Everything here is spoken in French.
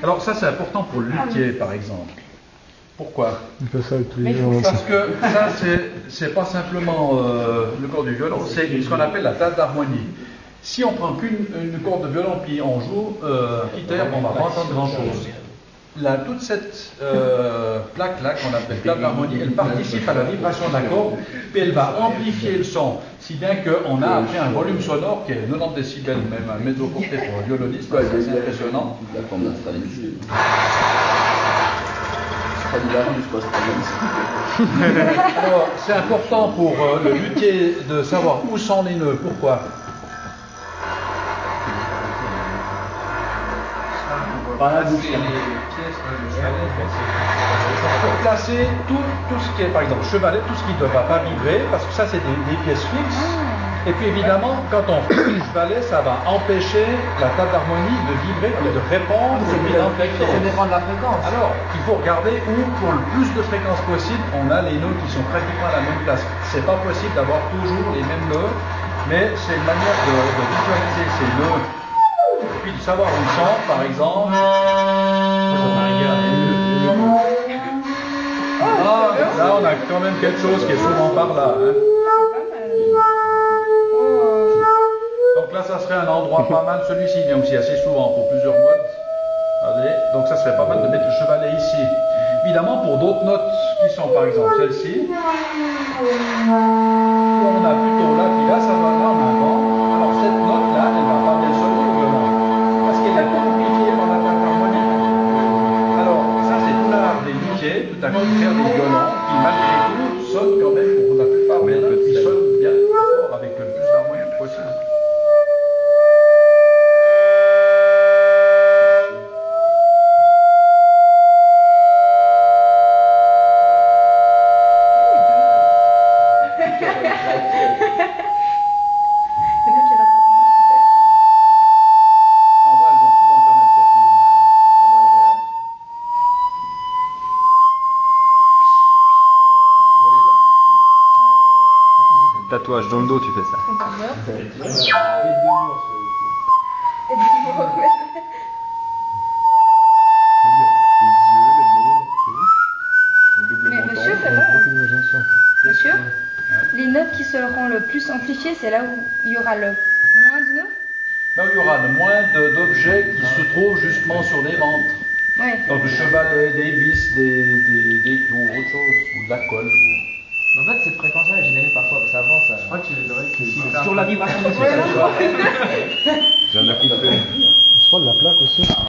Alors ça c'est important pour le luthier par exemple. Pourquoi? Il fait ça avec tous les jours. Parce que ça c'est pas simplement le corps du violon, c'est ce qu'on appelle la table d'harmonie. Si on prend qu'une corde de violon puis on joue quitter, on va pas entendre grand chose. Là, toute cette plaque-là qu'on appelle table d'harmonie, elle participe à la vibration de la corde, puis elle va amplifier le son, si bien qu'on a après un volume sonore qui est 90 décibels, même un mezzo porté pour un violoniste, c'est impressionnant. Alors, c'est important pour le luthier de savoir où sont les nœuds. Pourquoi? Pour placer tout ce qui est, par exemple, chevalet, tout ce qui ne va pas vibrer, parce que ça c'est des pièces fixes. Et puis évidemment, quand on fait le chevalet, ça va empêcher la table d'harmonie de vibrer et de répondre. Ça dépend de la fréquence. Alors, il faut regarder où, pour le plus de fréquences possible, on a les nœuds qui sont pratiquement à la même place. C'est pas possible d'avoir toujours les mêmes nœuds, mais c'est une manière de visualiser ces nœuds. Et puis de savoir où ils sont, par exemple. Là, on a quand même quelque chose qui est souvent par là. Hein. Donc là, ça serait un endroit pas mal. Celui-ci vient aussi assez souvent pour plusieurs modes. Allez, donc ça serait pas mal de mettre le chevalet ici. Évidemment, pour d'autres notes qui sont par exemple celle-ci, on a plutôt là, puis là, ça va là en avant. Alors cette note-là, elle va pas bien sonner au violon, parce qu'elle est amplifiée par la table harmonique. Alors, ça c'est tout l'art des luthiers, tout à coup faire des violons qui malgré tout sonnent quand même pour la plupart des notes qui sonnent bien fort avec le plus d'harmonie possible. Tatouage dans le dos, tu fais ça. Les yeux, le nez, la bouche, le double menton. Monsieur, les notes qui seront le plus amplifiées, c'est là où il y aura le moins de nœuds? Là où il y aura le moins d'objets qui se trouvent justement sur les ventres. Oui. Donc le chevalet, des vis, des clous, autre chose, ou de la colle. En fait, cette fréquence-là est générée parfois, parce qu'avant, ça. Je crois que c'est les oreilles qui. Sur la vibration de J'en ai coupé. C'est pas de la plaque aussi.